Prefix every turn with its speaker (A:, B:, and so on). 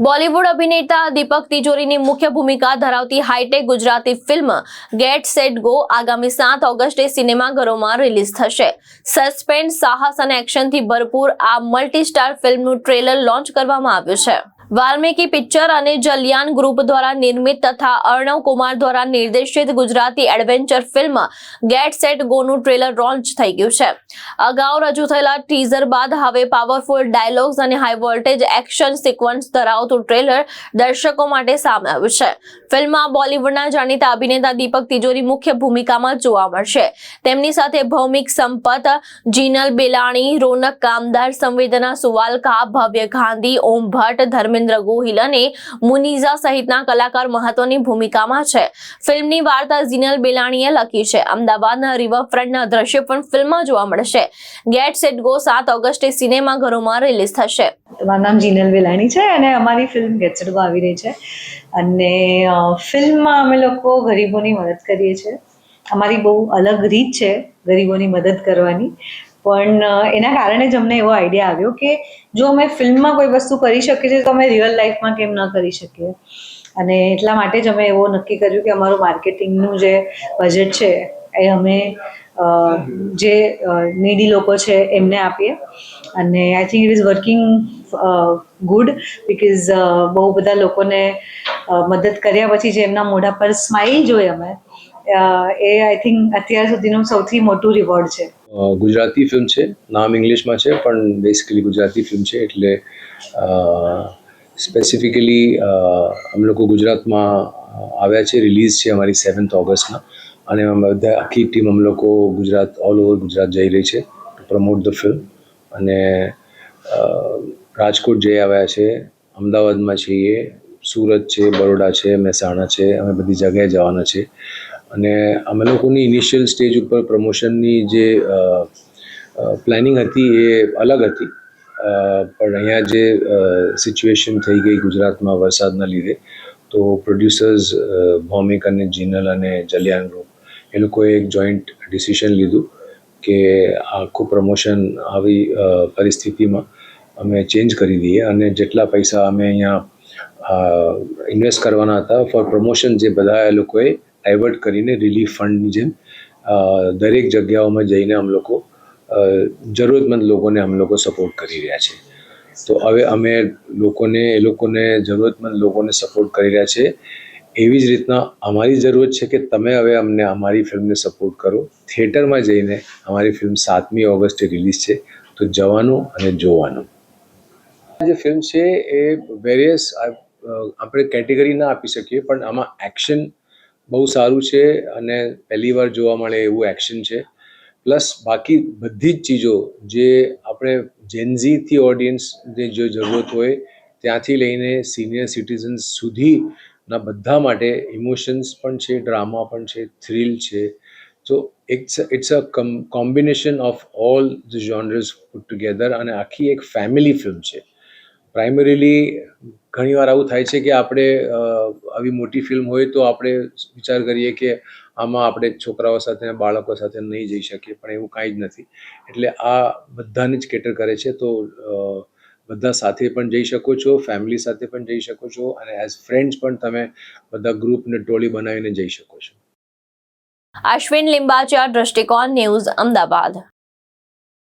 A: બોલિવૂડ અભિનેતા દીપક તિજોરીની મુખ્ય ભૂમિકા ધરાવતી hi tech Gujarati film get set go આગામી 7 ઓગસ્ટે સિનેમાઘરોમાં રિલીઝ થશે. સસ્પેન્સ, સાહસ અને એક્શનથી ભરપૂર આ મલ્ટી સ્ટાર ફિલ્મનું ટ્રેલર લોન્ચ કરવામાં આવ્યું છે. વાલ્મીકી પિક્ચર અને જલિયાન ગ્રુપ દ્વારા નિર્મિત તથા અર્ણવ કુમાર દ્વારા નિર્દેશિત Gujarati adventure film get set go નું ટ્રેલર લોન્ચ થઈ ગયું છે. અગાઉ રજૂ થયેલા ટીઝર બાદ હવે પાવરફુલ ડાયલોગ્સ અને હાઈ વોલ્ટેજ એક્શન સિક્વન્સ ધરાવતું ટ્રેલર દર્શકો માટે સામે આવ્યું છે. ફિલ્મમાં બોલિવૂડના જાણીતા અભિનેતા દીપક તિજોરી મુખ્ય ભૂમિકામાં જોવા મળશે. તેમની સાથે ભૌમિક સંપત, જીનલ બેલાણી, રોનક કામદાર, સંવેદના સુવાલકા, ભવ્ય ગાંધી, ઓમ ભટ્ટ, ધર્મેન્દ્ર ગોહિલ અને મુનીઝા સહિતના કલાકાર મહત્વની ભૂમિકામાં છે. ફિલ્મની વાર્તા જીનલ બેલાણીએ લખી છે. અમદાવાદના રિવરફ્રન્ટના દ્રશ્યો પણ ફિલ્મમાં જોવા મળશે. ગેટ સેટ ગો 7 ઓગસ્ટે સિનેમાઘરોમાં રિલીઝ થશે.
B: મારું નામ જીનલ બેલાણી છે અને અમારી ફિલ્મ ગેટ સેટ ગો આવી રહી છે અને ફિલ્મમાં અમે લોકો ગરીબોની મદદ કરીએ છીએ. અમારી બહુ અલગ રીત છે ગરીબોની મદદ કરવાની, પણ એના કારણે જ અમને એવો આઈડિયા આવ્યો કે જો અમે ફિલ્મમાં કોઈ વસ્તુ કરી શકીએ છીએ તો અમે રિયલ લાઈફમાં કેમ ન કરી શકીએ. અને એટલા માટે જ અમે એવો નક્કી કર્યું કે અમારું માર્કેટિંગનું જે બજેટ છે એ અમે જે નીડી લોકો છે એમને આપીએ. અને I think it is working good because બહુ બધા લોકોને મદદ કર્યા પછી જે એમના મોઢા પર સ્માઇલ જોઈએ અમે, એ આઈ થિંક અત્યાર સુધીનું સૌથી મોટું રિવોર્ડ છે.
C: ગુજરાતી ફિલ્મ છે, નામ ઇંગ્લિશમાં છે પણ બેસિકલી ગુજરાતી ફિલ્મ છે. એટલે સ્પેસિફિકલી અમે લોકો ગુજરાતમાં આવ્યા છે. રિલીઝ છે અમારી 7th ઓગસ્ટના અને બધા આખી ટીમ અમે લોકો ગુજરાત ઓલ ઓવર ગુજરાત જઈ રહી છે ટુ પ્રમોટ ધ ફિલ્મ. અને રાજકોટ જઈ આવ્યા છે, અમદાવાદમાં છીએ, સુરત છે, બરોડા છે, મહેસાણા છે, અમે બધી જગ્યાએ જવાના છે. અને અમે લોકોની ઇનિશિયલ સ્ટેજ ઉપર પ્રમોશનની જે પ્લાનિંગ હતી એ અલગ હતી, પણ અહીંયા જે સિચ્યુએશન થઈ ગઈ ગુજરાતમાં વરસાદના લીધે, તો પ્રોડ્યુસર્સ ભૌમિક અને જીનલ અને જલિયાન ગ્રુપ એ લોકોએ એક જોઈન્ટ ડિસિશન લીધું કે આખું પ્રમોશન આવી પરિસ્થિતિમાં અમે ચેન્જ કરી દઈએ અને જેટલા પૈસા અમે અહીંયા ઇન્વેસ્ટ કરવાના હતા ફોર પ્રમોશન, જે બધા એ લોકોએ ડાયવર્ટ કરીને રિલીફ ફંડની જેમ દરેક જગ્યાઓમાં જઈને અમે લોકો જરૂરતમંદ લોકોને અમે લોકો સપોર્ટ કરી રહ્યા છે. તો હવે અમે એ લોકોને જરૂરતમંદ લોકોને સપોર્ટ કરી રહ્યા છે. એવી જ રીતના અમારી જરૂરત છે કે તમે હવે અમને અમારી ફિલ્મને સપોર્ટ કરો. થિયેટરમાં જઈને અમારી ફિલ્મ 7મી ઓગસ્ટે રિલીઝ છે, તો જવાનું અને જોવાનું. જે ફિલ્મ છે એ વેરિયસ આપણે કેટેગરી ના આપી શકીએ, પણ આમાં એક્શન બહુ સારું છે અને પહેલી વાર જોવા મળે એવું એક્શન છે. પ્લસ બાકી બધી જ ચીજો જે આપણે જેનઝીથી ઓડિયન્સને જે જરૂરત હોય ત્યાંથી લઈને સિનિયર સિટીઝન્સ સુધીના બધા માટે ઇમોશન્સ પણ છે, ડ્રામા પણ છે, થ્રિલ છે. તો it's a combination of all the genres put together અને આખી એક ફેમિલી ફિલ્મ છે. પ્રાઇમરીલી ઘણીવાર આવું થાય છે કે આપણે આવી મોટી ફિલ્મ હોય તો આપણે વિચાર કરીએ કે આમાં આપણે છોકરાઓ સાથે બાળકો સાથે નહીં જઈ શકીએ, પણ એવું કાંઈ જ નથી. એટલે આ બધાને જ કેટર કરે છે. તો બધા સાથે પણ જઈ શકો છો, ફેમિલી સાથે પણ જઈ શકો છો અને એઝ ફ્રેન્ડ્સ પણ તમે બધા ગ્રુપને ટોળી બનાવીને જઈ શકો છો.
A: અશ્વિન લિંબાચિયા, દ્રષ્ટિકોણ ન્યૂઝ, અમદાવાદ.